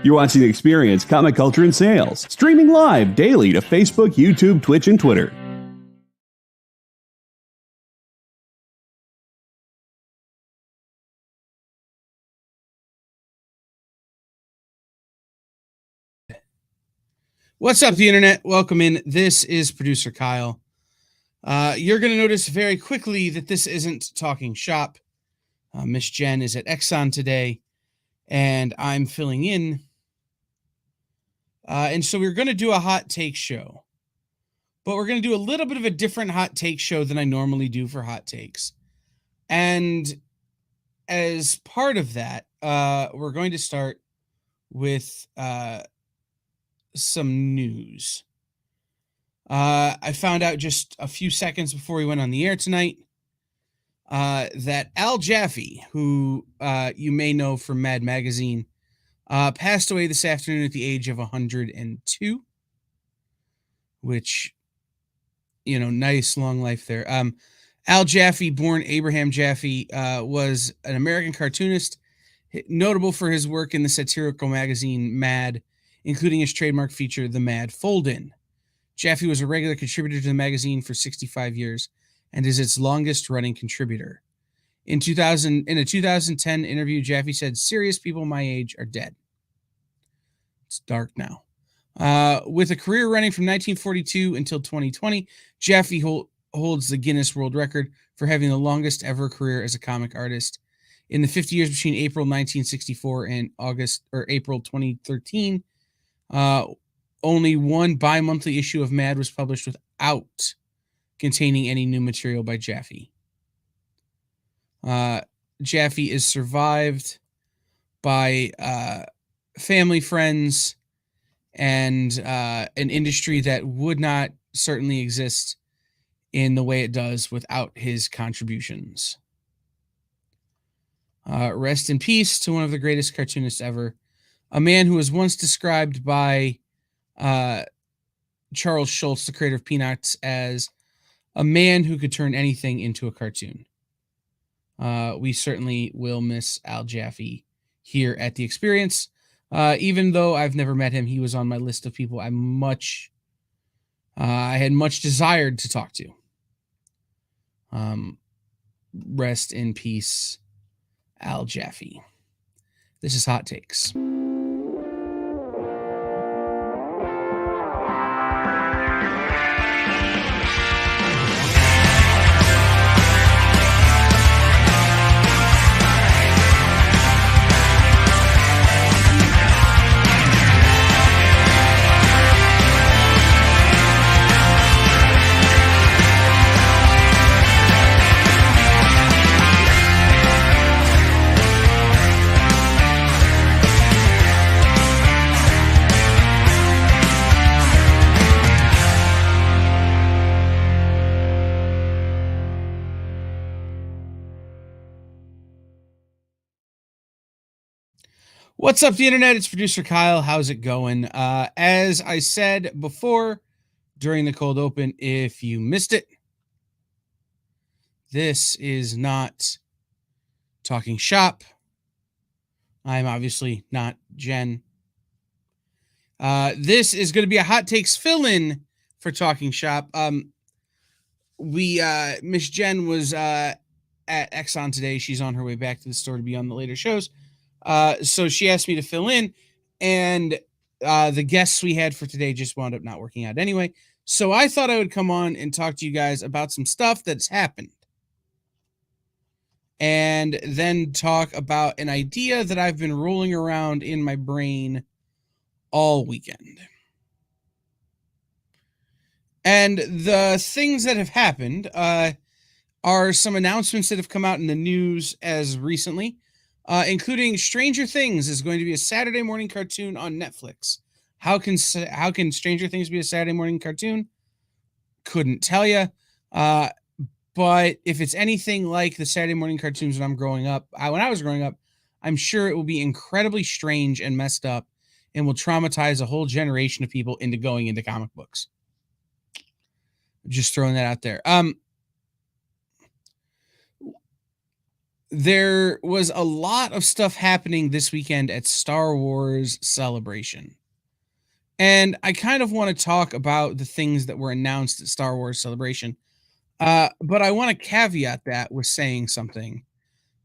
You're watching The Experience, Comic Culture and Sales, streaming live daily to Facebook, YouTube, Twitch, and Twitter. What's up, the internet? Welcome in. This is producer Kyle. You're going to notice very quickly that this isn't Talking Shop. Miss Jen is at Exxon today, and I'm filling in. And so we're going to do a hot take show. But we're going to do a little bit of a different hot take show than I normally do for hot takes. And as part of that, we're going to start with some news. I found out just a few seconds before we went on the air tonight that Al Jaffe, who you may know from Mad Magazine, passed away this afternoon at the age of 102, which, you know, nice long life there. Al Jaffe, born Abraham Jaffe, was an American cartoonist, notable for his work in the satirical magazine Mad, including his trademark feature, The Mad Fold-In. Jaffe was a regular contributor to the magazine for 65 years and is its longest-running contributor. In a 2010 interview, Jaffe said, "Serious people my age are dead." It's dark now. With a career running from 1942 until 2020, Jaffe holds the Guinness World Record for having the longest ever career as a comic artist. In the 50 years between April 1964 and April 2013, only one bi-monthly issue of Mad was published without containing any new material by Jaffe. Jaffe is survived by family, friends, and an industry that would not certainly exist in the way it does without his contributions. Rest in peace to one of the greatest cartoonists ever, a man who was once described by Charles Schulz, the creator of Peanuts, as a man who could turn anything into a cartoon. We certainly will miss Al Jaffe here at The Experience. Even though I've never met him, he was on my list of people I had much desired to talk to. Rest in peace, Al Jaffe. This is Hot Takes. What's up, the internet? It's producer Kyle. How's it going? As I said before during the cold open, if you missed it, this is not Talking Shop. I'm obviously not Jen. This is going to be a Hot Takes fill-in for Talking Shop. Miss Jen was at Exxon today. She's on her way back to the store to be on the later shows. So she asked me to fill in, and the guests we had for today just wound up not working out anyway. So I thought I would come on and talk to you guys about some stuff that's happened, and then talk about an idea that I've been rolling around in my brain all weekend. And the things that have happened are some announcements that have come out in the news as recently. Including Stranger Things is going to be a Saturday morning cartoon on Netflix. How can Stranger Things be a Saturday morning cartoon? Couldn't tell you. But if it's anything like the Saturday morning cartoons when I was growing up, I'm sure it will be incredibly strange and messed up and will traumatize a whole generation of people into going into comic books. Just throwing that out there. there was a lot of stuff happening this weekend at Star Wars Celebration. And I kind of want to talk about the things that were announced at Star Wars Celebration. But I want to caveat that with saying something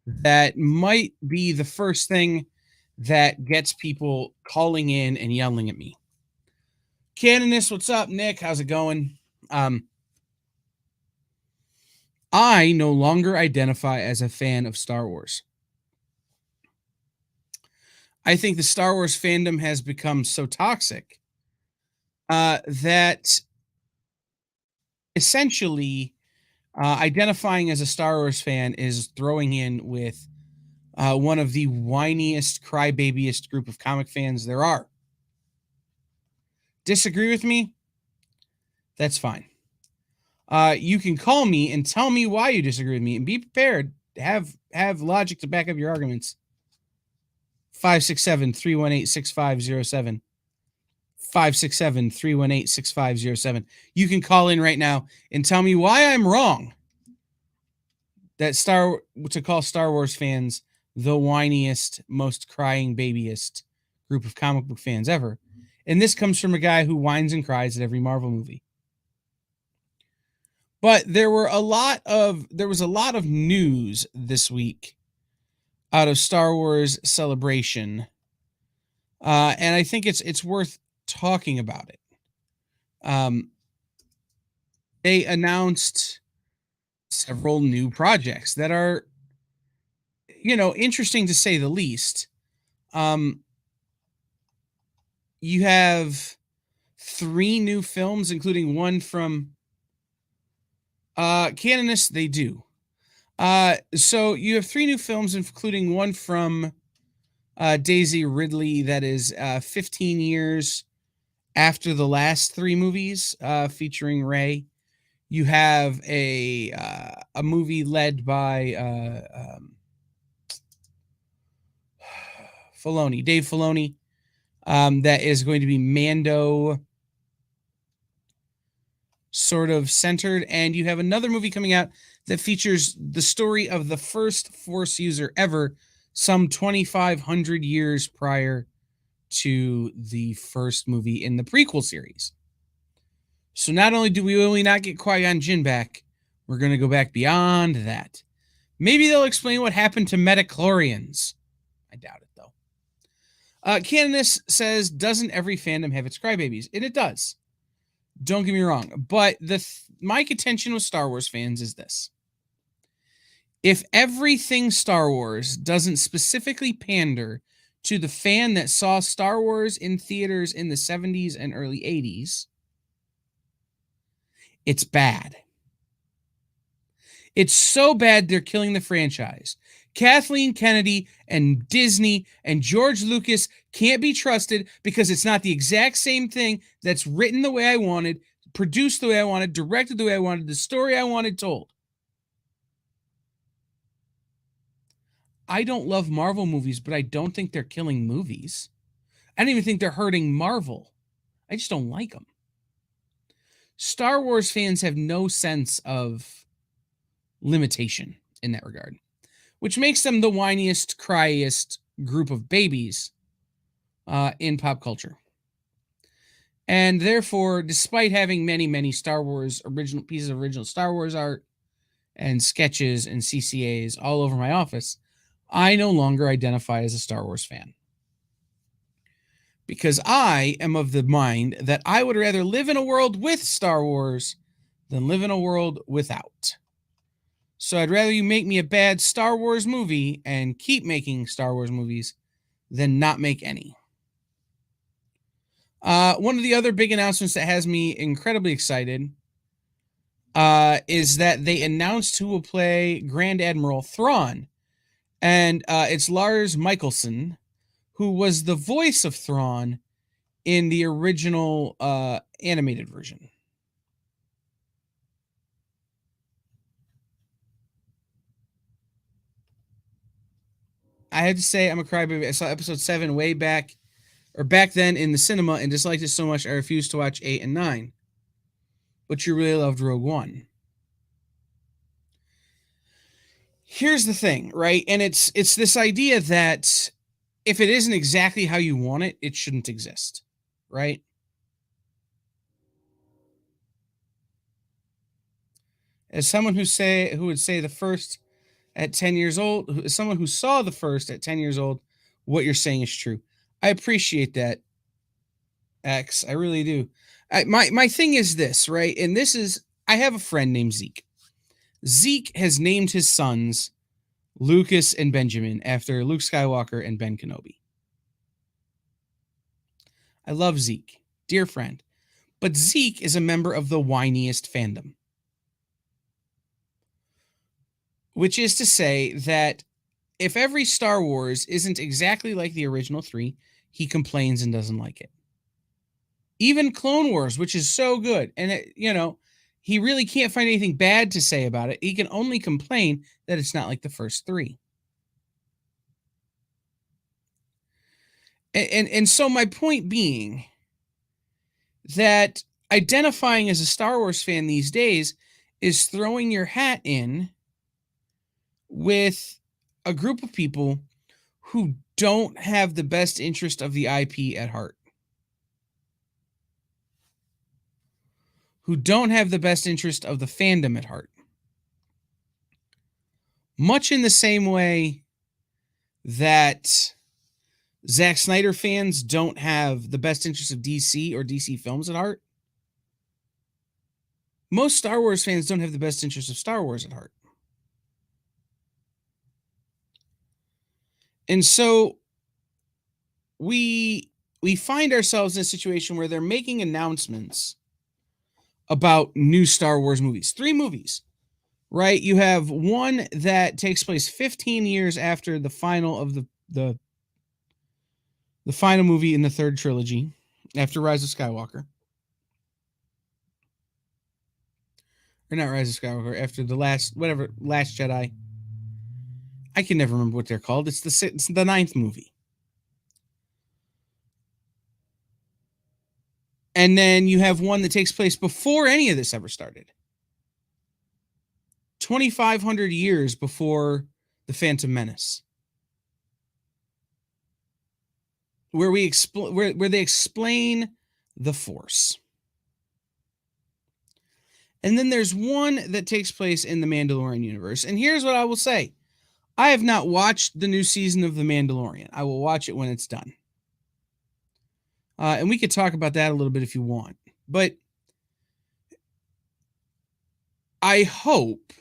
that might be the first thing that gets people calling in and yelling at me. Canonist, what's up? Nick, how's it going? I no longer identify as a fan of Star Wars. I think the Star Wars fandom has become so toxic that essentially identifying as a Star Wars fan is throwing in with one of the whiniest, crybabyest group of comic fans there are. Disagree with me? That's fine. You can call me and tell me why you disagree with me, and be prepared. Have logic to back up your arguments. 567-318-6507. 567-318-6507. You can call in right now and tell me why I'm wrong. To call Star Wars fans the whiniest, most crying babyest group of comic book fans ever. And this comes from a guy who whines and cries at every Marvel movie. But there was a lot of news this week out of Star Wars Celebration. And I think it's worth talking about it. They announced several new projects that are, interesting to say the least. You have 3 new films, including one from Canonist. They do. So you have 3 new films, including one from Daisy Ridley that is 15 years after the last 3 movies featuring Rey. You have a movie led by Dave Filoni, that is going to be Mando sort of centered. And you have another movie coming out that features the story of the first Force user ever, some 2,500 years prior to the first movie in the prequel series. So not only do we only not get Qui-Gon Jinn back, we're going to go back beyond that. Maybe they'll explain what happened to metachlorians. I doubt it, though. Canonist says, doesn't every fandom have its crybabies? And it does. Don't get me wrong. But my contention with Star Wars fans is this. If everything Star Wars doesn't specifically pander to the fan that saw Star Wars in theaters in the 70s and early 80s, it's bad. It's so bad they're killing the franchise. Kathleen Kennedy and Disney and George Lucas can't be trusted because it's not the exact same thing that's written the way I wanted, produced the way I wanted, directed the way I wanted, the story I wanted told. I don't love Marvel movies, but I don't think they're killing movies. I don't even think they're hurting Marvel. I just don't like them. Star Wars fans have no sense of limitation in that regard, which makes them the whiniest, cryest group of babies in pop culture. And therefore, despite having many, many Star Wars original pieces of original Star Wars art and sketches and CCAs all over my office, I no longer identify as a Star Wars fan. Because I am of the mind that I would rather live in a world with Star Wars than live in a world without. So I'd rather you make me a bad Star Wars movie and keep making Star Wars movies than not make any. One of the other big announcements that has me incredibly excited is that they announced who will play Grand Admiral Thrawn. And it's Lars Mikkelsen, who was the voice of Thrawn in the original animated version. I had to say I'm a crybaby. I saw episode 7 back then in the cinema and disliked it so much I refused to watch 8 and 9. But you really loved Rogue One. here's the thing, right? And it's this idea that if it isn't exactly how you want it, it shouldn't exist, right? As someone who would say the first at 10 years old, as someone who saw the first at 10 years old, what you're saying is true. I appreciate that, X. I really do. My thing is this, right? And this is, I have a friend named Zeke. Zeke has named his sons Lucas and Benjamin after Luke Skywalker and Ben Kenobi. I love Zeke, dear friend. But Zeke is a member of the whiniest fandom, which is to say that if every Star Wars isn't exactly like the original three, he complains and doesn't like it. Even Clone Wars, which is so good, and he really can't find anything bad to say about it. He can only complain that it's not like the first three. And so my point being that identifying as a Star Wars fan these days is throwing your hat in with a group of people who don't have the best interest of the IP at heart. Who don't have the best interest of the fandom at heart. Much in the same way that Zack Snyder fans don't have the best interest of DC or DC films at heart. Most Star Wars fans don't have the best interest of Star Wars at heart. And so we find ourselves in a situation where they're making announcements about new Star Wars movies. 3 movies, right? You have one that takes place 15 years after the final of the final movie in the third trilogy, after Rise of Skywalker. Or not Rise of Skywalker, after the Last Jedi. I can never remember what they're called. It's the 9th movie. And then you have one that takes place before any of this ever started. 2,500 years before The Phantom Menace. Where they explain the Force. And then there's one that takes place in the Mandalorian universe. And here's what I will say. I have not watched the new season of The Mandalorian. I will watch it when it's done. And we could talk about that a little bit if you want. But I hope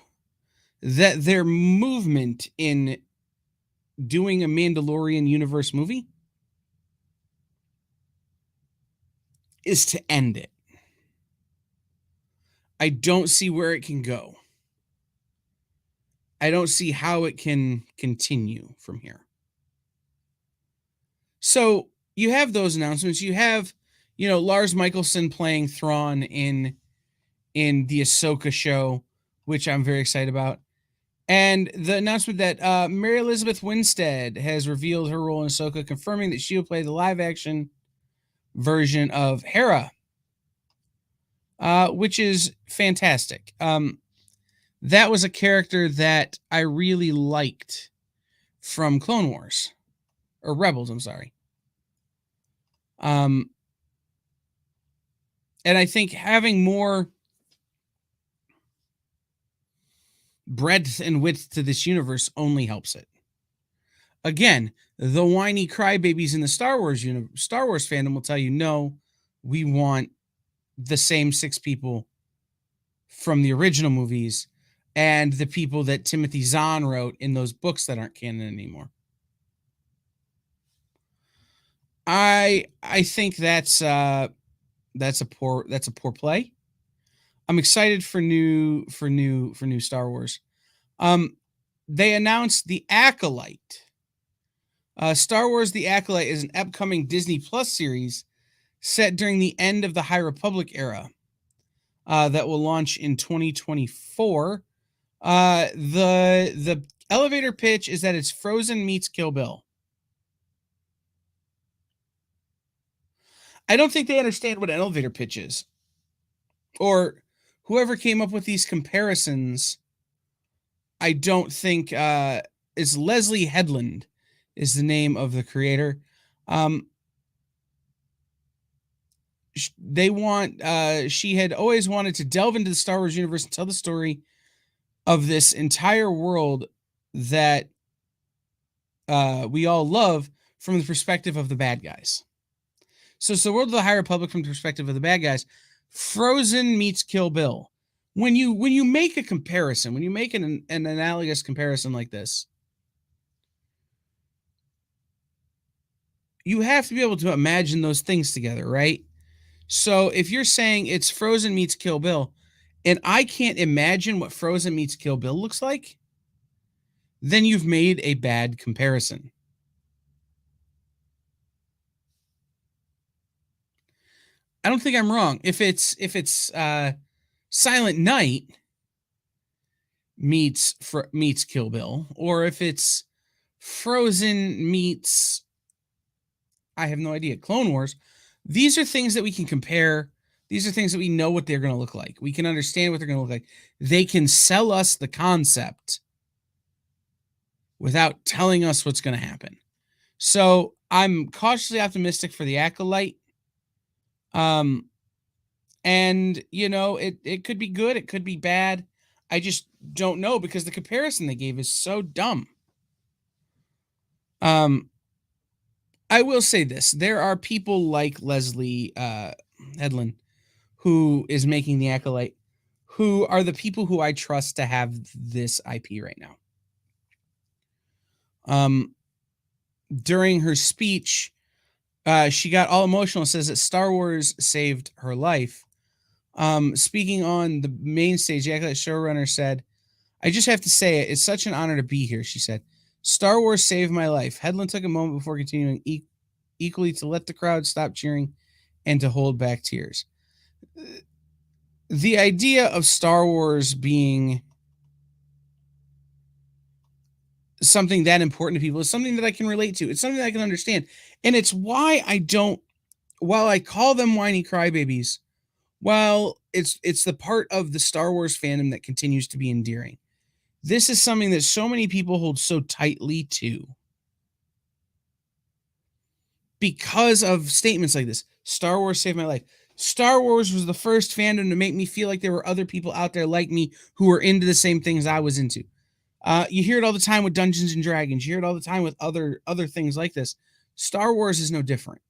that their movement in doing a Mandalorian universe movie is to end it. I don't see where it can go. I don't see how it can continue from here. So you have those announcements. You have, Lars Michelson playing Thrawn in the Ahsoka show, which I'm very excited about. And the announcement that Mary Elizabeth Winstead has revealed her role in Ahsoka, confirming that she will play the live-action version of Hera, which is fantastic. That was a character that I really liked from Clone Wars. Or Rebels, I'm sorry. And I think having more breadth and width to this universe only helps it. Again, the whiny crybabies in the Star Wars fandom will tell you, no, we want the same 6 people from the original movies and the people that Timothy Zahn wrote in those books that aren't canon anymore. I think that's a poor play. I'm excited for new Star Wars. They announced The Acolyte. Star Wars The Acolyte is an upcoming Disney Plus series set during the end of the High Republic era that will launch in 2024. The elevator pitch is that it's Frozen meets Kill Bill. I don't think they understand what an elevator pitch is. Or whoever came up with these comparisons I don't think is Leslie Headland is the name of the creator. They want she had always wanted to delve into the Star Wars universe and tell the story of this entire world that we all love from the perspective of the bad guys. So it's the world of the High Republic from the perspective of the bad guys. Frozen meets Kill Bill. When you make a comparison, when you make an analogous comparison like this, you have to be able to imagine those things together, right? So if you're saying it's Frozen meets Kill Bill, and I can't imagine what Frozen meets Kill Bill looks like, then you've made a bad comparison. I don't think I'm wrong. If it's Silent Night meets Kill Bill, or if it's Frozen meets, I have no idea, Clone Wars, these are things that we can compare. These are things that we know what they're going to look like. We can understand what they're going to look like. They can sell us the concept without telling us what's going to happen. So I'm cautiously optimistic for the Acolyte. And you know, it could be good, it could be bad. I just don't know because the comparison they gave is so dumb. I will say this: there are people like Leslie Headland, who is making the Acolyte, who are the people who I trust to have this IP right now. During her speech, she got all emotional and says that Star Wars saved her life. Speaking on the main stage, the Acolyte showrunner said, "I just have to say it. It's such an honor to be here," she said. "Star Wars saved my life." Headland took a moment before continuing equally to let the crowd stop cheering and to hold back tears. The idea of Star Wars being something that important to people is something that I can relate to. It's something that I can understand. And it's why I don't, while I call them whiny crybabies, while it's the part of the Star Wars fandom that continues to be endearing. This is something that so many people hold so tightly to because of statements like this. Star Wars saved my life. Star Wars was the first fandom to make me feel like there were other people out there like me who were into the same things I was into. You hear it all the time with Dungeons and Dragons. You hear it all the time with other things like this. Star Wars is no different,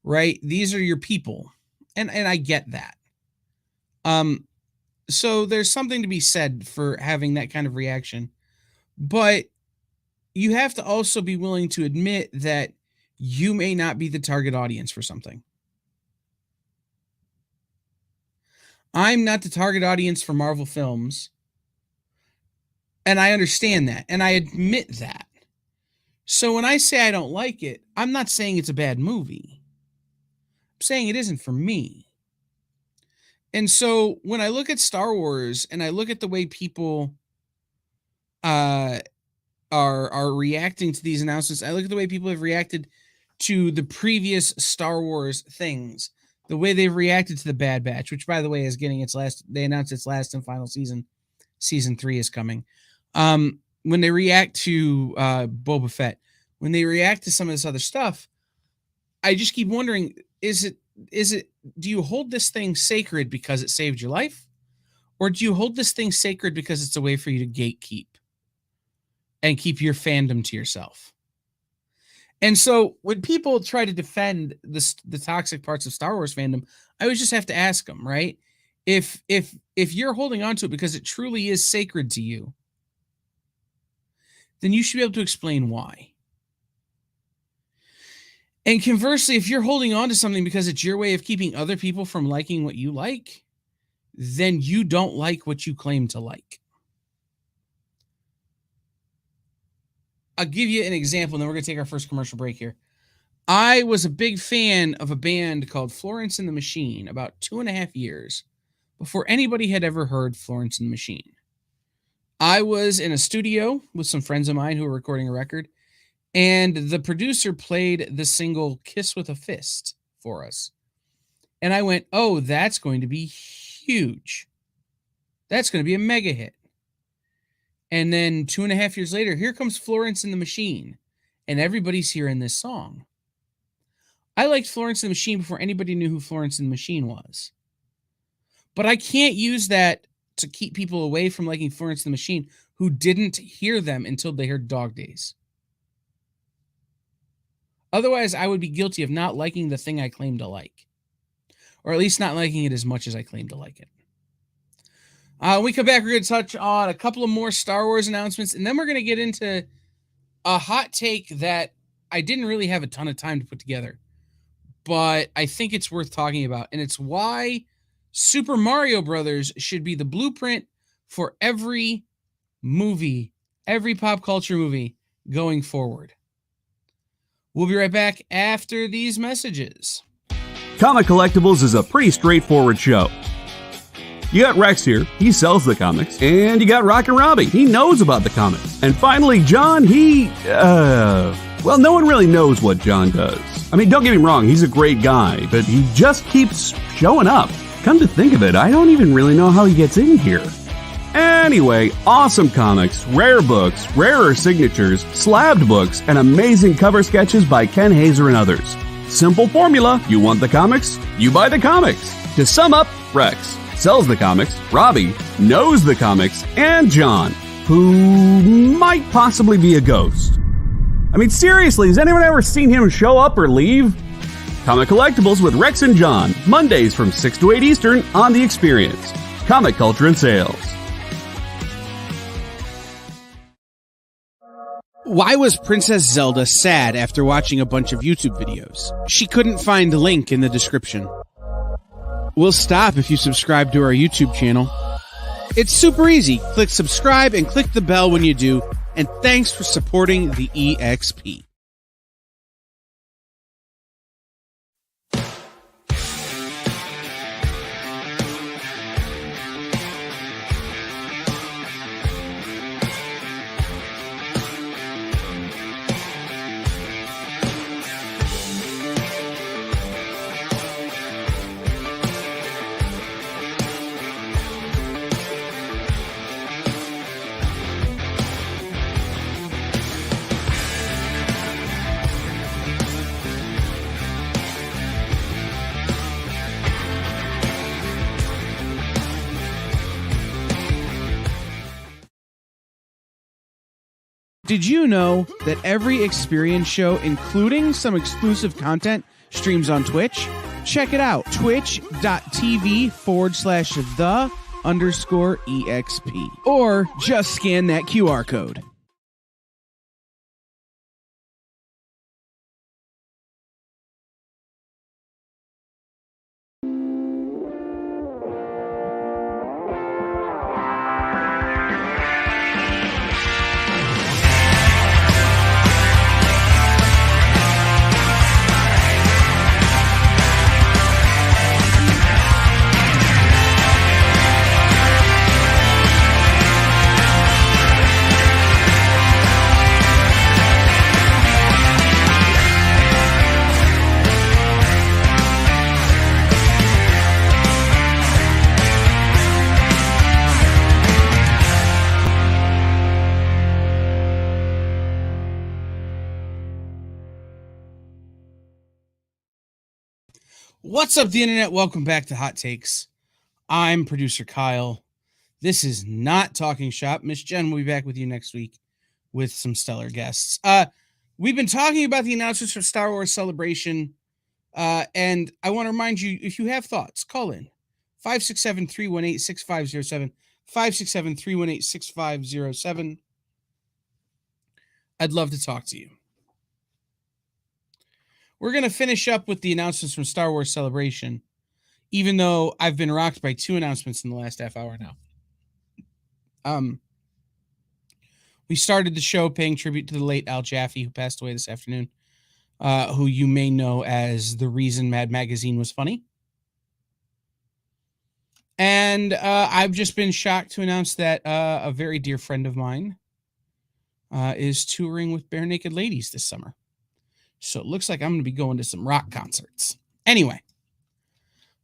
right? These are your people, and I get that. So there's something to be said for having that kind of reaction, but you have to also be willing to admit that you may not be the target audience for something. I'm not the target audience for Marvel films, and I understand that, and I admit that. So when I say I don't like it, I'm not saying it's a bad movie. I'm saying it isn't for me. And so when I look at Star Wars and I look at the way people are reacting to these announcements, I look at the way people have reacted to the previous Star Wars things, the way they've reacted to the Bad Batch, which by the way is getting its last, they announced its last and final season. Season 3 is coming. When they react to Boba Fett, when they react to some of this other stuff, I just keep wondering, is it do you hold this thing sacred because it saved your life? Or do you hold this thing sacred because it's a way for you to gatekeep and keep your fandom to yourself? And so when people try to defend the toxic parts of Star Wars fandom, I always just have to ask them, right? If you're holding on to it because it truly is sacred to you, then you should be able to explain why. And conversely, if you're holding on to something because it's your way of keeping other people from liking what you like, then you don't like what you claim to like. I'll give you an example, and then we're going to take our first commercial break here. I was a big fan of a band called Florence and the Machine about 2.5 years before anybody had ever heard Florence and the Machine. I was in a studio with some friends of mine who were recording a record, and the producer played the single Kiss with a Fist for us. And I went, oh, that's going to be huge. That's going to be a mega hit. And then 2.5 years later, here comes Florence and the Machine, and everybody's hearing this song. I liked Florence and the Machine before anybody knew who Florence and the Machine was. But I can't use that to keep people away from liking Florence and the Machine who didn't hear them until they heard Dog Days. Otherwise, I would be guilty of not liking the thing I claim to like. Or at least not liking it as much as I claim to like it. When we come back, we're going to touch on a couple of more Star Wars announcements, and then we're going to get into a hot take that I didn't really have a ton of time to put together, but I think it's worth talking about, and it's why Super Mario Brothers should be the blueprint for every movie, every pop culture movie going forward. We'll be right back after these messages. Comic Collectibles is a pretty straightforward show. You got Rex here, he sells the comics, and you got Rockin' Robbie, he knows about the comics. And finally, John, well, no one really knows what John does. I mean, don't get me wrong, he's a great guy, but he just keeps showing up. Come to think of it, I don't even really know how he gets in here. Anyway, awesome comics, rare books, rarer signatures, slabbed books, and amazing cover sketches by Ken Hazer and others. Simple formula, you want the comics, you buy the comics. To sum up, Rex sells the comics, Robbie knows the comics, and John, who might possibly be a ghost. I mean, seriously, has anyone ever seen him show up or leave? Comic Collectibles with Rex and John, Mondays from 6 to 8 Eastern on The Experience. Comic Culture and Sales. Why was Princess Zelda sad after watching a bunch of YouTube videos? She couldn't find a link in the description. We'll stop if you subscribe to our YouTube channel. It's super easy. Click subscribe and click the bell when you do. And thanks for supporting the EXP. Did you know that every Experience show, including some exclusive content, streams on Twitch? Check it out, twitch.tv/the_EXP. Or just scan that QR code. What's up, the internet? Welcome back to Hot Takes. I'm producer Kyle. This is not Talking Shop. Miss Jen will be back with you next week with some stellar guests. We've been talking about the announcements for Star Wars Celebration, and I want to remind you, if you have thoughts, call in 567-318-6507, 567-318-6507. I'd love to talk to you. We're going to finish up with the announcements from Star Wars Celebration, even though I've been rocked by 2 announcements in the last half hour now. We started the show paying tribute to the late Al Jaffe, who passed away this afternoon, who you may know as the reason Mad Magazine was funny. And I've just been shocked to announce that a very dear friend of mine is touring with Bare Naked Ladies this summer. So it looks like I'm going to be going to some rock concerts. Anyway,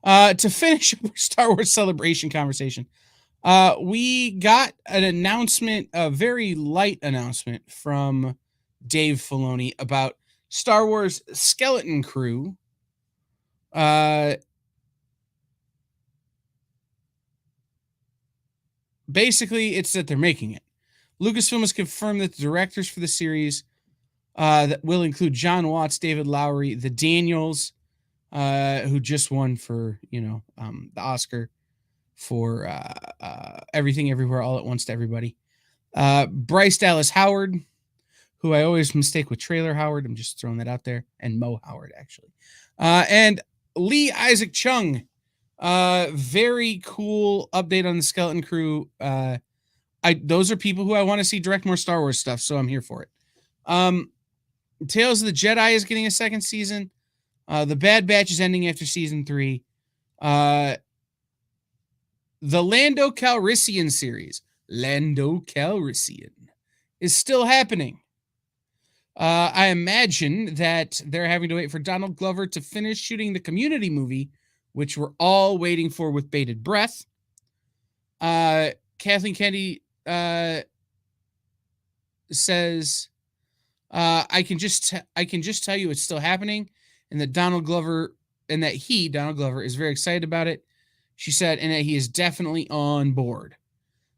to finish up our Star Wars Celebration conversation, We got an announcement, a very light announcement from Dave Filoni about Star Wars Skeleton Crew. Basically, it's that they're making it. Lucasfilm has confirmed that the directors for the series that will include John Watts, David Lowery, the Daniels, who just won for the Oscar for Everything Everywhere All at Once to Everybody. Bryce Dallas Howard, who I always mistake with Trailer Howard. I'm just throwing that out there. And Mo Howard, actually. And Lee Isaac Chung. Very cool update on the Skeleton Crew. Those are people who I want to see direct more Star Wars stuff, so I'm here for it. Tales of the Jedi is getting a second season. The Bad Batch is ending after season 3. The Lando Calrissian series, Lando Calrissian, is still happening. I imagine that they're having to wait for Donald Glover to finish shooting the Community movie, which we're all waiting for with bated breath. Kathleen Kennedy says, I can just tell you it's still happening, and that Donald Glover is very excited about it. She said, and that he is definitely on board.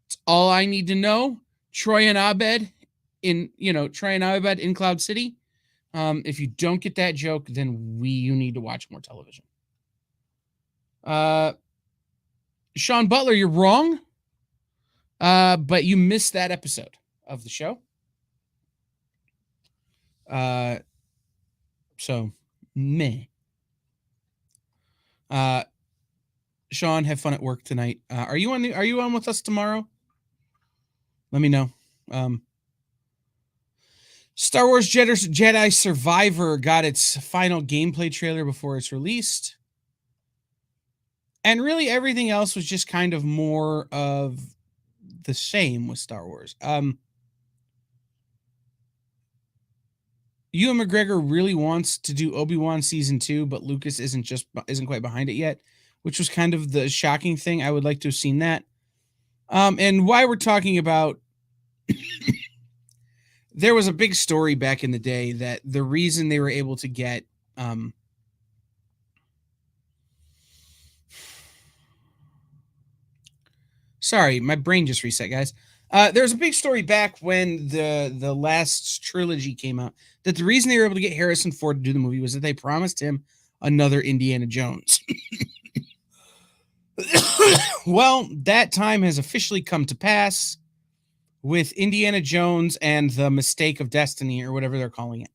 It's all I need to know. Troy and Abed in Cloud City. If you don't get that joke, then you need to watch more television. Sean Butler, you're wrong. But you missed that episode of the show. So meh. Sean, have fun at work tonight. Are you on with us tomorrow? Let me know. Star Wars Jedi Survivor got its final gameplay trailer before it's released. And really everything else was just kind of more of the same with Star Wars. Ewan McGregor really wants to do Obi-Wan season 2, but Lucas isn't quite behind it yet, which was kind of the shocking thing. I would like to have seen that. And why we're talking about there was a big story back in the day that the reason they were able to get sorry, my brain just reset, guys. There's a big story back when the last trilogy came out that the reason they were able to get Harrison Ford to do the movie was that they promised him another Indiana Jones. Well, that time has officially come to pass with Indiana Jones and the Mistake of Destiny, or whatever they're calling it.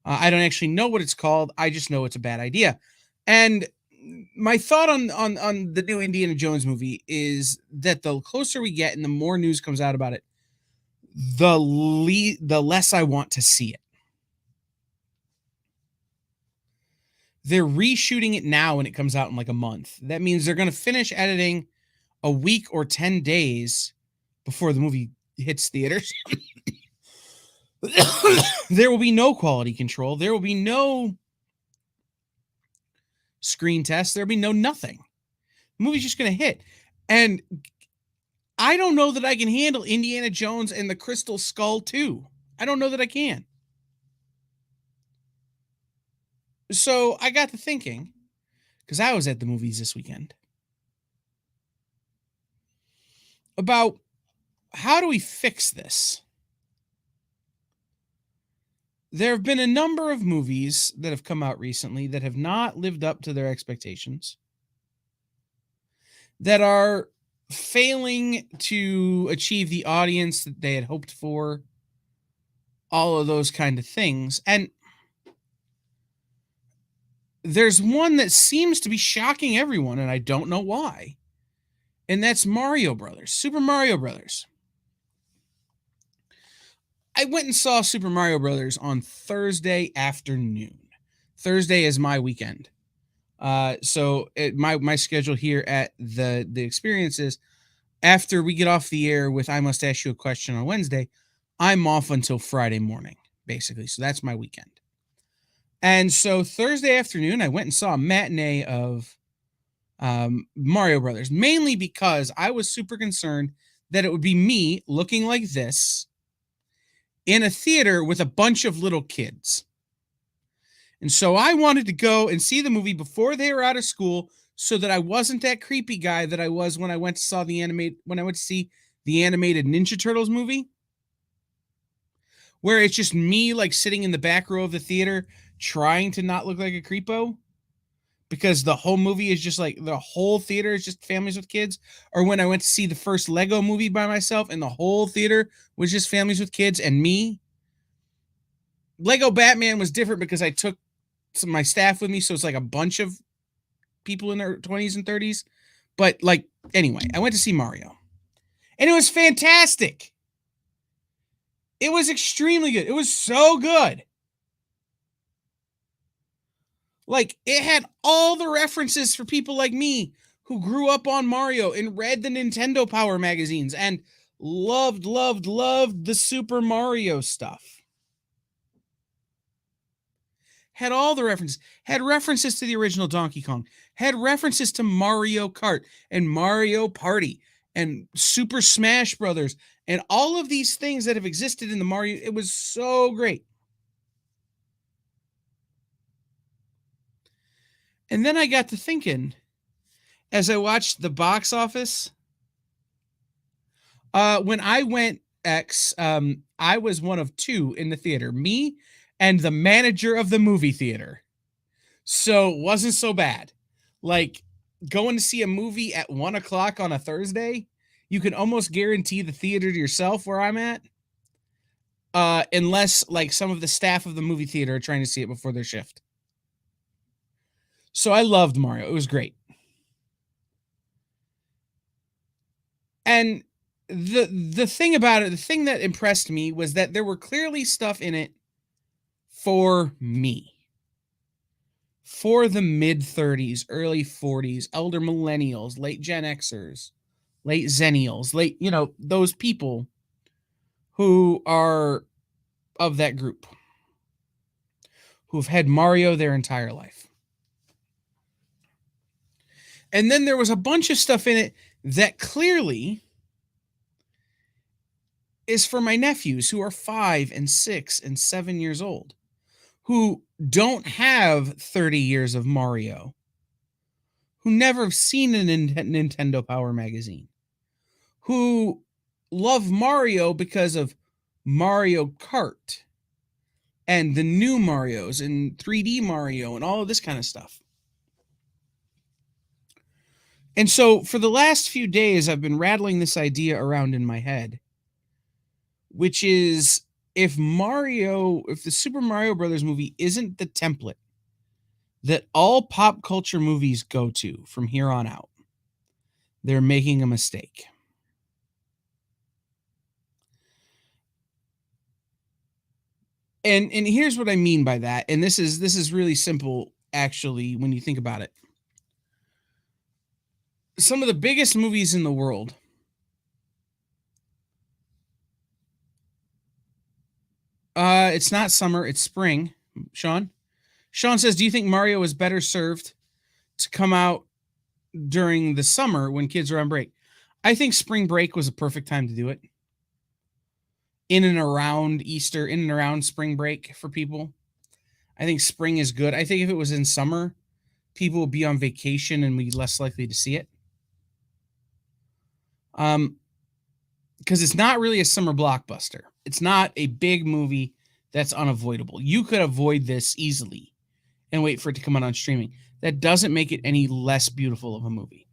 I don't actually know what it's called. I just know it's a bad idea. And my thought on the new Indiana Jones movie is that the closer we get and the more news comes out about it, the less I want to see it. They're reshooting it now and it comes out in like a month. That means they're going to finish editing a week or 10 days before the movie hits theaters. There will be no quality control. There will be no screen test. There'll be no nothing. The movie's just going to hit. And I don't know that I can handle Indiana Jones and the Crystal Skull 2. I don't know that I can. So I got to thinking, because I was at the movies this weekend, about how do we fix this? There have been a number of movies that have come out recently that have not lived up to their expectations, that are failing to achieve the audience that they had hoped for, all of those kind of things. And there's one that seems to be shocking everyone, and I don't know why. And that's Mario Brothers, Super Mario Brothers. I went and saw Super Mario Brothers on Thursday afternoon. Thursday is my weekend. So my schedule here at the experience is, after we get off the air with I Must Ask You a Question on Wednesday, I'm off until Friday morning, basically. So that's my weekend. And so Thursday afternoon, I went and saw a matinee of Mario Brothers, mainly because I was super concerned that it would be me looking like this in a theater with a bunch of little kids. And so I wanted to go and see the movie before they were out of school so that I wasn't that creepy guy that I was when I went to see the animated Ninja Turtles movie, where it's just me like sitting in the back row of the theater trying to not look like a creepo, because the whole movie is just like the whole theater is just families with kids. Or when I went to see the first Lego movie by myself and the whole theater was just families with kids and me. Lego Batman was different because I took my staff with me, so it's like a bunch of people in their 20s and 30s. But like, anyway, I went to see Mario and it was fantastic. It was extremely good. It was so good. Like, it had all the references for people like me who grew up on Mario and read the Nintendo Power magazines and loved the Super Mario stuff. Had all the references, had references to the original Donkey Kong, had references to Mario Kart and Mario Party and Super Smash Brothers and all of these things that have existed in the Mario. It was so great. And then I got to thinking, as I watched the box office, when I went I was one of two in the theater, me and the manager of the movie theater. So it wasn't so bad. Like, going to see a movie at 1:00 on a Thursday, you can almost guarantee the theater to yourself where I'm at. Unless like some of the staff of the movie theater are trying to see it before their shift. So I loved Mario. It was great. And the thing about it, the thing that impressed me was that there were clearly stuff in it for me. For the mid 30s, early 40s, elder millennials, late Gen Xers, late Zennials, those people who are of that group, who've had Mario their entire life. And then there was a bunch of stuff in it that clearly is for my nephews who are 5 and 6 and 7 years old, who don't have 30 years of Mario, who never have seen a Nintendo Power magazine, who love Mario because of Mario Kart and the new Marios and 3D Mario and all of this kind of stuff. And so for the last few days, I've been rattling this idea around in my head, which is, if the Super Mario Brothers movie isn't the template that all pop culture movies go to from here on out, they're making a mistake. And here's what I mean by that. And this is really simple, actually, when you think about it. Some of the biggest movies in the world it's not summer, it's spring. Sean says, do you think Mario is better served to come out during the summer when kids are on break? I think spring break was a perfect time to do it. In and around Easter, in and around spring break for people. I think spring is good. I think if it was in summer, people would be on vacation and be less likely to see it. Because it's not really a summer blockbuster. It's not a big movie that's unavoidable. You could avoid this easily and wait for it to come out on streaming. That doesn't make it any less beautiful of a movie.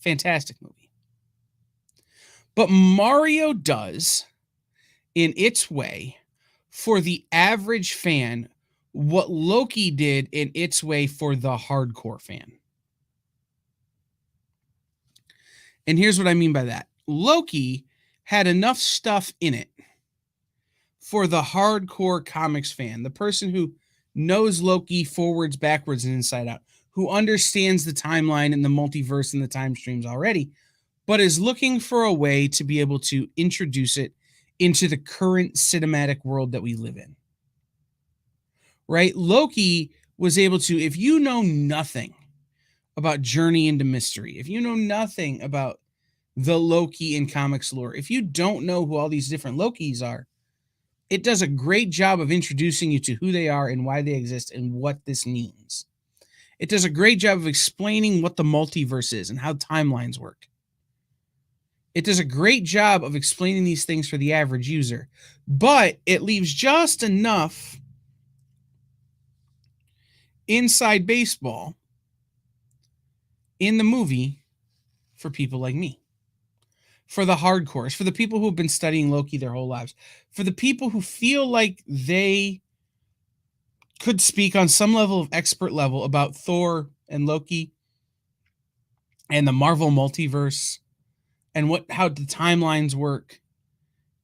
Fantastic movie. But Mario does, in its way, for the average fan, what Loki did in its way for the hardcore fan. And here's what I mean by that. Loki had enough stuff in it for the hardcore comics fan, the person who knows Loki forwards, backwards, and inside out, who understands the timeline and the multiverse and the time streams already, but is looking for a way to be able to introduce it into the current cinematic world that we live in. Right? Loki was able to, if you know nothing about Journey into Mystery, if you know nothing about the Loki in comics lore, if you don't know who all these different Lokis are, it does a great job of introducing you to who they are and why they exist and what this means. It does a great job of explaining what the multiverse is and how timelines work. It does a great job of explaining these things for the average user, but it leaves just enough inside baseball in the movie for people like me, for the hardcores, for the people who have been studying Loki their whole lives, for the people who feel like they could speak on some level of expert level about Thor and Loki and the Marvel multiverse and how the timelines work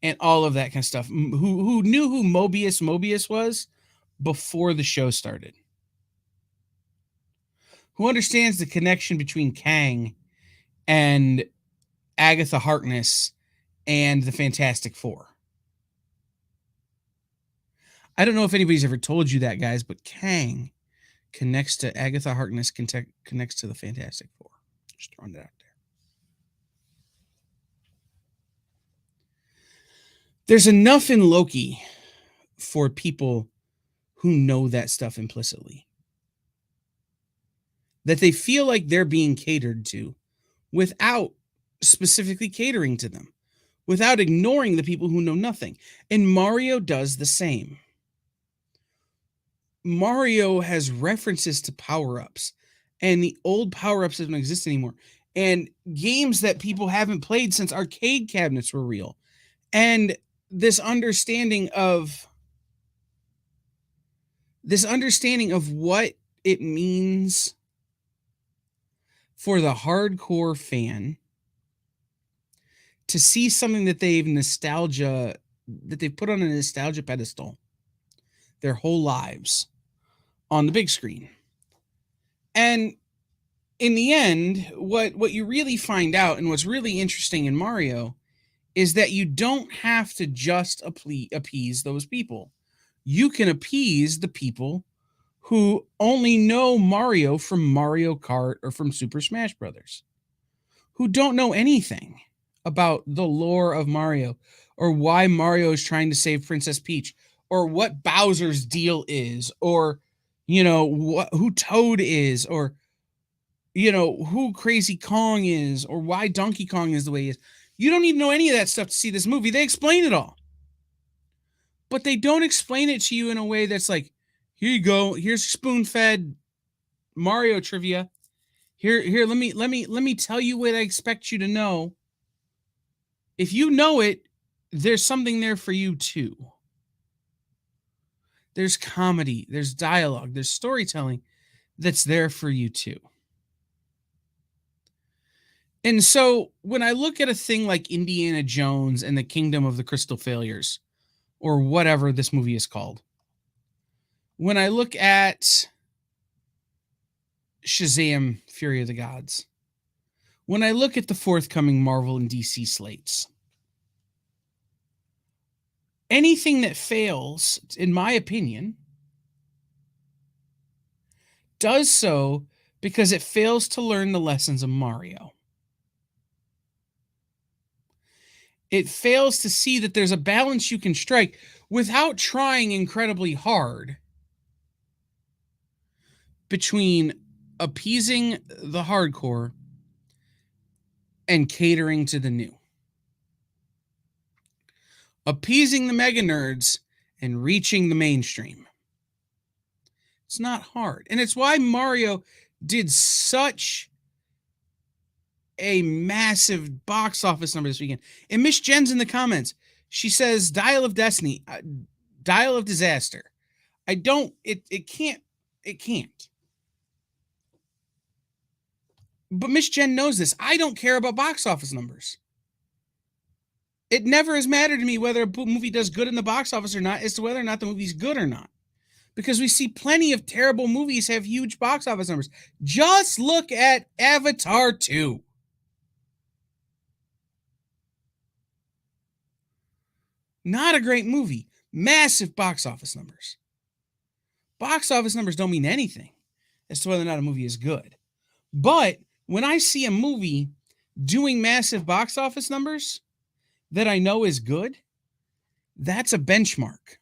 and all of that kind of stuff. Who knew who Mobius was before the show started? Who understands the connection between Kang and Agatha Harkness and the Fantastic Four? I don't know if anybody's ever told you that, guys, but Kang connects to Agatha Harkness, connects to the Fantastic Four. Just throwing it out there. There's enough in Loki for people who know that stuff implicitly, that they feel like they're being catered to without specifically catering to them, without ignoring the people who know nothing. And Mario does the same. Mario has references to power-ups, and the old power-ups don't exist anymore, and games that people haven't played since arcade cabinets were real, and this understanding of what it means for the hardcore fan to see something that they've put on a nostalgia pedestal their whole lives on the big screen. And in the end, what you really find out, and what's really interesting in Mario, is that you don't have to just appease those people. You can appease the people who only know Mario from Mario Kart or from Super Smash Brothers, who don't know anything about the lore of Mario, or why Mario is trying to save Princess Peach, or what Bowser's deal is, or who Toad is, or who Crazy Kong is, or why Donkey Kong is the way he is. You don't need to know any of that stuff to see this movie. They explain it all. But they don't explain it to you in a way that's like, here you go, here's spoon-fed Mario trivia. Here, let me tell you what I expect you to know. If you know it, there's something there for you too. There's comedy, there's dialogue, there's storytelling that's there for you too. And so when I look at a thing like Indiana Jones and the Kingdom of the Crystal Failures, or whatever this movie is called, when I look at Shazam! Fury of the Gods, when I look at the forthcoming Marvel and DC slates, anything that fails, in my opinion, does so because it fails to learn the lessons of Mario. It fails to see that there's a balance you can strike without trying incredibly hard between appeasing the hardcore and catering to the new. Appeasing the mega nerds and reaching the mainstream. It's not hard. And it's why Mario did such a massive box office number this weekend. And Miss Jen's in the comments. She says, Dial of Destiny, Dial of Disaster. It can't. But Miss Jen knows this. I don't care about box office numbers. It never has mattered to me whether a movie does good in the box office or not, as to whether or not the movie's good or not. Because we see plenty of terrible movies have huge box office numbers. Just look at Avatar 2. Not a great movie. Massive box office numbers. Box office numbers don't mean anything as to whether or not a movie is good. But when I see a movie doing massive box office numbers that I know is good, that's a benchmark.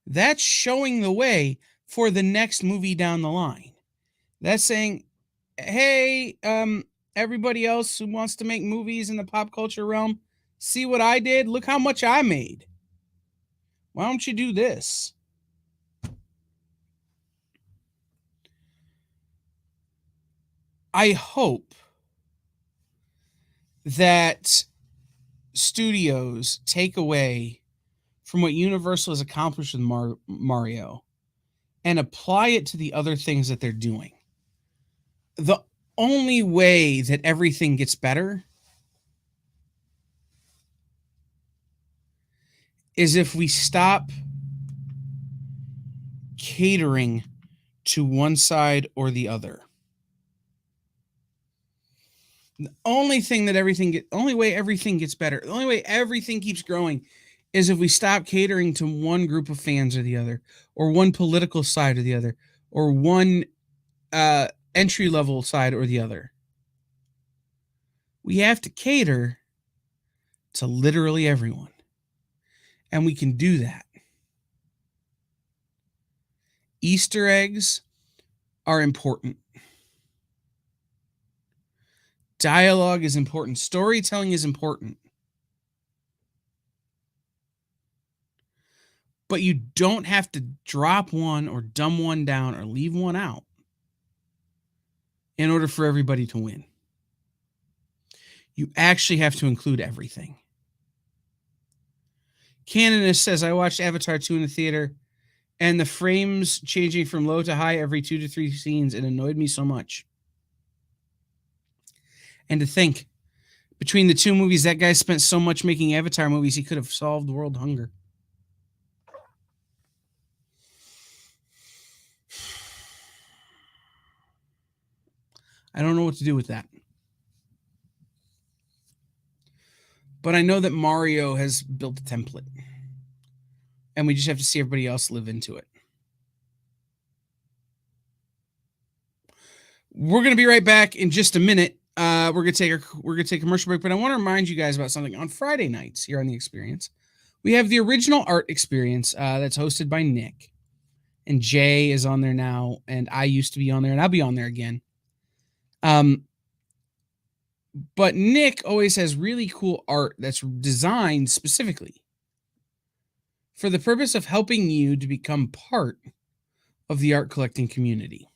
That's showing the way for the next movie down the line. That's saying, hey, everybody else who wants to make movies in the pop culture realm, see what I did? Look how much I made. Why don't you do this? I hope that studios take away from what Universal has accomplished with Mario and apply it to the other things that they're doing. The only way that everything gets better is if we stop catering to one side or the other. The only way everything gets better, the only way everything keeps growing is if we stop catering to one group of fans or the other, or one political side or the other, or one entry-level side or the other. We have to cater to literally everyone. And we can do that. Easter eggs are important. Dialogue is important. Storytelling is important. But you don't have to drop one or dumb one down or leave one out in order for everybody to win. You actually have to include everything. Canonist says, I watched Avatar 2 in the theater, and the frames changing from low to high every 2 to 3 scenes, it annoyed me so much. And to think, between the two movies, that guy spent so much making Avatar movies, he could have solved world hunger. I don't know what to do with that. But I know that Mario has built a template. And we just have to see everybody else live into it. We're going to be right back in just a minute. We're going to take a commercial break, but I want to remind you guys about something. On Friday nights here on The Experience, we have the original art experience that's hosted by Nick. And Jay is on there now, and I used to be on there, and I'll be on there again. But Nick always has really cool art that's designed specifically for the purpose of helping you to become part of the art collecting community.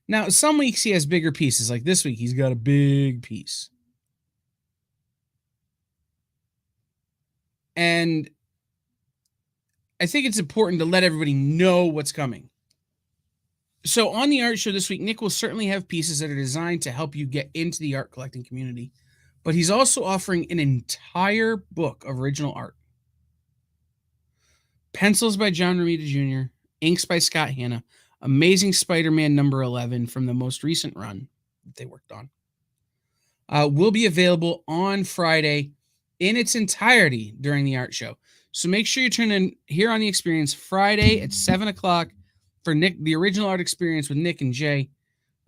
Now, some weeks he has bigger pieces. Like this week, he's got a big piece. And I think it's important to let everybody know what's coming. So on the art show this week, Nick will certainly have pieces that are designed to help you get into the art collecting community. But he's also offering an entire book of original art. Pencils by John Romita Jr., inks by Scott Hanna, Amazing Spider-Man number 11 from the most recent run that they worked on, will be available on Friday in its entirety during the art show. So make sure you tune in here on The Experience Friday at 7 o'clock for Nick, the original art experience with Nick and Jay,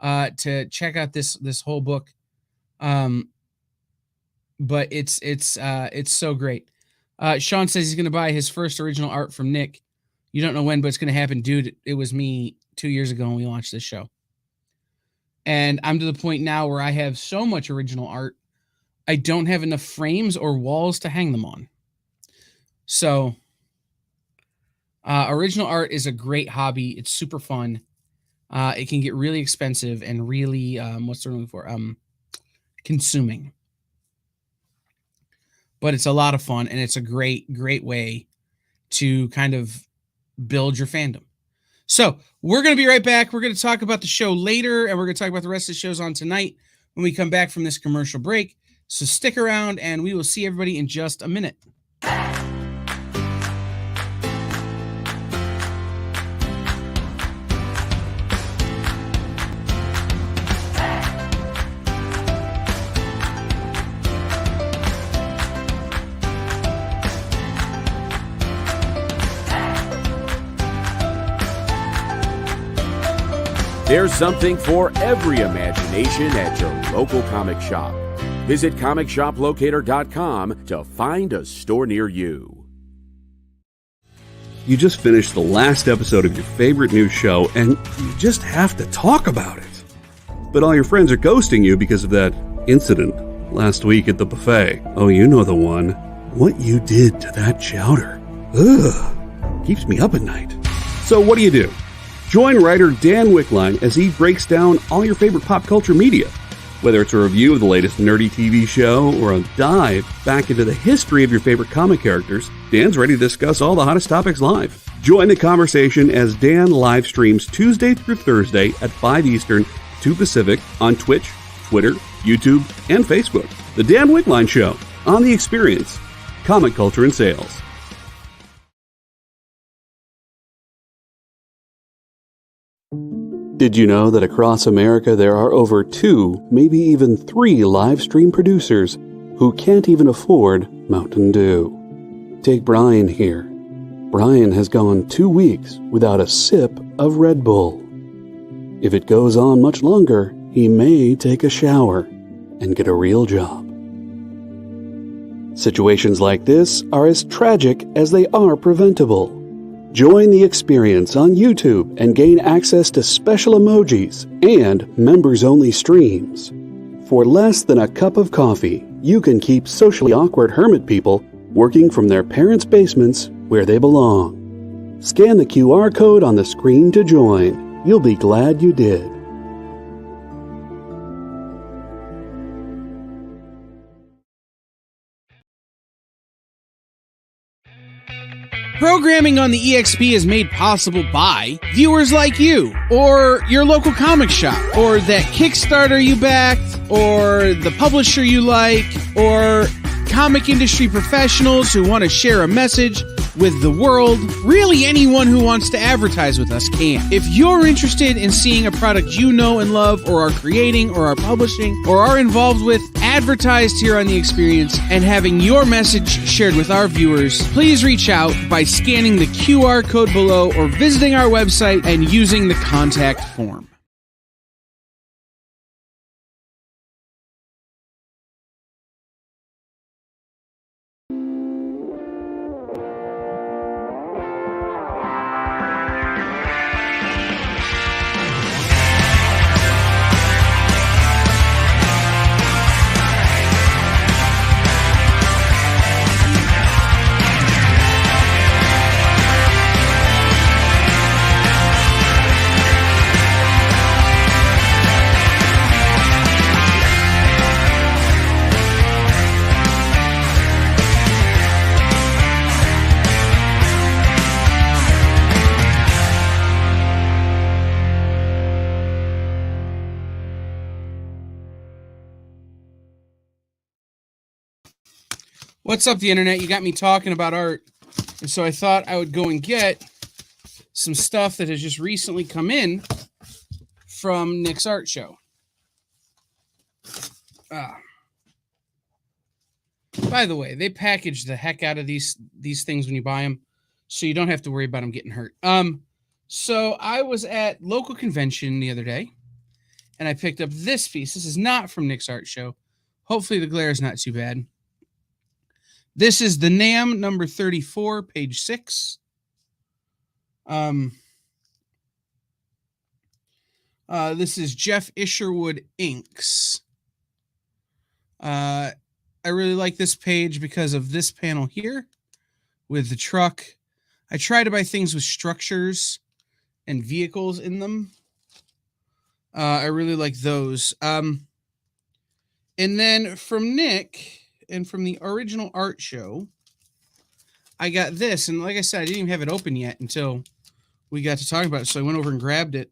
to check out this whole book. But it's so great. Sean says he's going to buy his first original art from Nick. You don't know when, but it's going to happen. Dude, it was me 2 years ago when we launched this show. And I'm to the point now where I have so much original art, I don't have enough frames or walls to hang them on. So, original art is a great hobby. It's super fun. It can get really expensive and really, what's the word I'm looking for? Consuming. But it's a lot of fun, and it's a great, great way to kind of build your fandom. So we're going to be right back. We're going to talk about the show later, and we're going to talk about the rest of the shows on tonight when we come back from this commercial break. So stick around, and we will see everybody in just a minute. There's something for every imagination at your local comic shop. Visit ComicShopLocator.com to find a store near you. You just finished the last episode of your favorite new show, and you just have to talk about it. But all your friends are ghosting you because of that incident last week at the buffet. Oh, you know the one. What you did to that chowder. Ugh. Keeps me up at night. So what do? Join writer Dan Wickline as he breaks down all your favorite pop culture media. Whether it's a review of the latest nerdy TV show or a dive back into the history of your favorite comic characters, Dan's ready to discuss all the hottest topics live. Join the conversation as Dan live streams Tuesday through Thursday at 5 Eastern, 2 Pacific on Twitch, Twitter, YouTube, and Facebook. The Dan Wickline Show, on The Experience, Comic Culture and Sales. Did you know that across America there are over 2, maybe even 3 live stream producers who can't even afford Mountain Dew? Take Brian here. Brian has gone 2 weeks without a sip of Red Bull. If it goes on much longer, he may take a shower and get a real job. Situations like this are as tragic as they are preventable. Join The Experience on YouTube and gain access to special emojis and members-only streams. For less than a cup of coffee, you can keep socially awkward hermit people working from their parents' basements where they belong. Scan the QR code on the screen to join. You'll be glad you did. Programming on the EXP is made possible by viewers like you, or your local comic shop, or that Kickstarter you backed, or the publisher you like, or comic industry professionals who want to share a message with the world. Really, anyone who wants to advertise with us can. If you're interested in seeing a product you know and love, or are creating, or are publishing, or are involved with, advertised here on The Experience, and having your message shared with our viewers, please reach out by scanning the QR code below or visiting our website and using the contact form. What's up, the internet? You got me talking about art. And so I thought I would go and get some stuff that has just recently come in from Nick's art show. By the way, they package the heck out of these things when you buy them, so you don't have to worry about them getting hurt. So I was at local convention the other day, and I picked up this piece. This is not from Nick's art show. Hopefully the glare is not too bad. This is the NAM number 34, page 6. This is Jeff Isherwood Inks. I really like this page because of this panel here with the truck. I try to buy things with structures and vehicles in them. I really like those. And then from Nick and from the original art show, I got this. And like I said, I didn't even have it open yet until we got to talk about it. So I went over and grabbed it.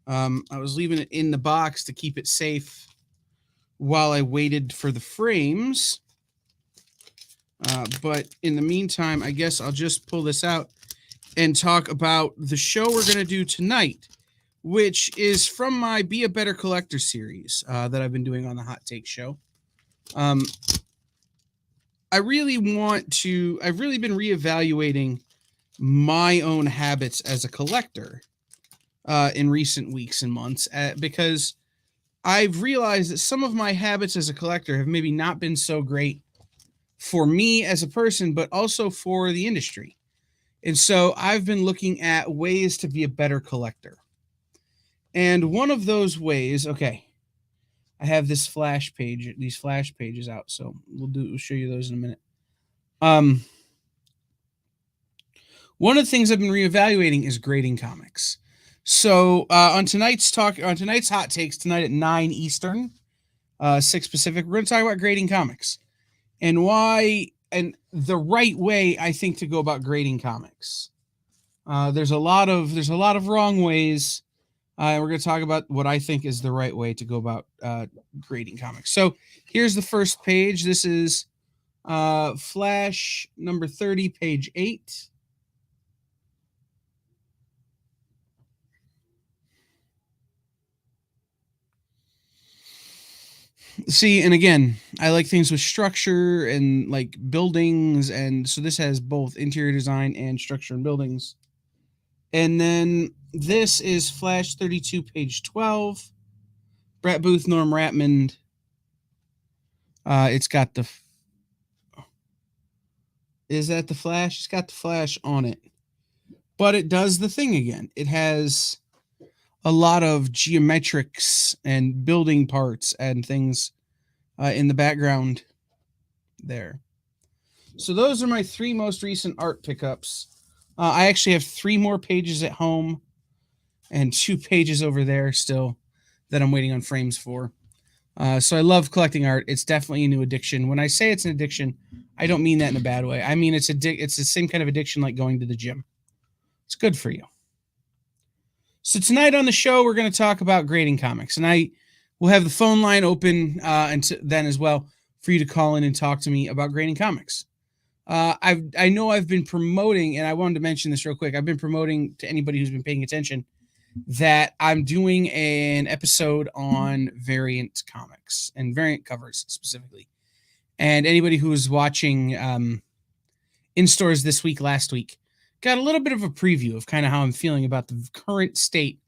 I was leaving it in the box to keep it safe while I waited for the frames. But in the meantime, I guess I'll just pull this out and talk about the show we're going to do tonight, which is from my Be a Better Collector series that I've been doing on the Hot Take Show. I've really been reevaluating my own habits as a collector in recent weeks and months because I've realized that some of my habits as a collector have maybe not been so great for me as a person, but also for the industry. And so I've been looking at ways to be a better collector. And one of those ways, okay, I have these flash pages out, so we'll show you those in a minute. One of the things I've been reevaluating is grading comics. So on tonight's hot takes tonight at 9 Eastern, 6 Pacific, we're going to talk about grading comics and why and the right way I think to go about grading comics. There's a lot of wrong ways. We're going to talk about what I think is the right way to go about grading comics. So here's the first page. This is Flash number 30, page 8. See, and again, I like things with structure and like buildings, and so this has both interior design and structure and buildings. And then this is Flash 32, page 12. Brett Booth, Norm Ratmond. It's got the... Is that the Flash? It's got the Flash on it. But it does the thing again. It has a lot of geometrics and building parts and things in the background there. So those are my 3 most recent art pickups. I actually have 3 more pages at home and 2 pages over there still that I'm waiting on frames for. So I love collecting art. It's definitely a new addiction. When I say it's an addiction, I don't mean that in a bad way. I mean it's the same kind of addiction like going to the gym. It's good for you. So tonight on the show, we're going to talk about grading comics, and I will have the phone line open then as well for you to call in and talk to me about grading comics. I know I've been promoting, and I wanted to mention this real quick. I've been promoting to anybody who's been paying attention that I'm doing an episode on variant comics and variant covers specifically. And anybody who was watching in stores this week, last week, got a little bit of a preview of kind of how I'm feeling about the current state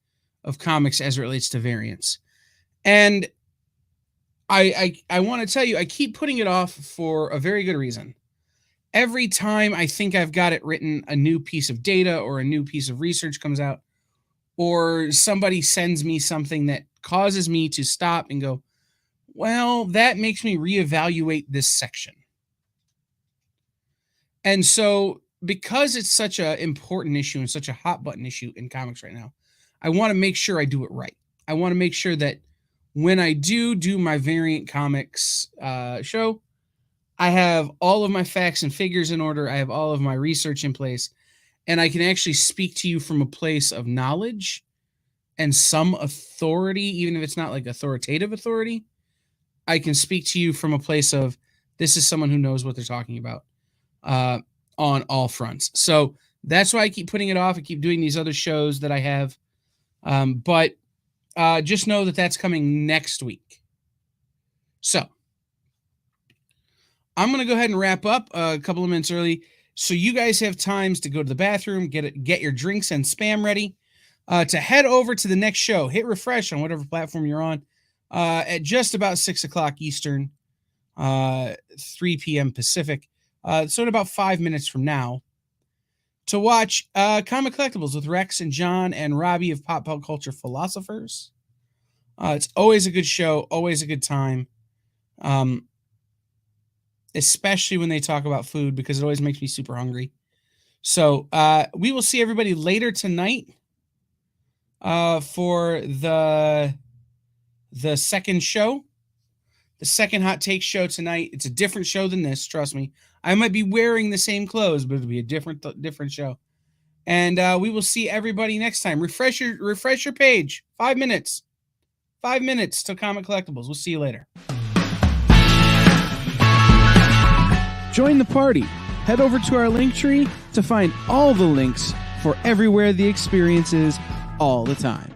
of comics as it relates to variants. And I want to tell you, I keep putting it off for a very good reason. Every time I think I've got it written, a new piece of data or a new piece of research comes out, or somebody sends me something that causes me to stop and go, well, that makes me reevaluate this section. And so because it's such an important issue and such a hot button issue in comics right now, I want to make sure I do it right. I want to make sure that when I do my variant comics show, I have all of my facts and figures in order. I have all of my research in place, and I can actually speak to you from a place of knowledge and some authority, even if it's not like authoritative authority. I can speak to you from a place of this is someone who knows what they're talking about on all fronts. So that's why I keep putting it off. I keep doing these other shows that I have. But just know that that's coming next week. So I'm going to go ahead and wrap up a couple of minutes early so you guys have times to go to the bathroom, get your drinks and spam ready, to head over to the next show. Hit refresh on whatever platform you're on at just about 6 o'clock Eastern, 3 p.m. Pacific. So in about 5 minutes from now, to watch Comic Collectibles with Rex and John and Robbie of Pop Culture Philosophers. It's always a good show, always a good time, especially when they talk about food, because it always makes me super hungry. So we will see everybody later tonight for the second show. The second Hot Take show tonight. It's a different show than this, trust me. I might be wearing the same clothes, but it'll be a different show. And we will see everybody next time. Refresh your page. 5 minutes. 5 minutes till Comic Collectibles. We'll see you later. Join the party. Head over to our Linktree to find all the links for everywhere the experience is all the time.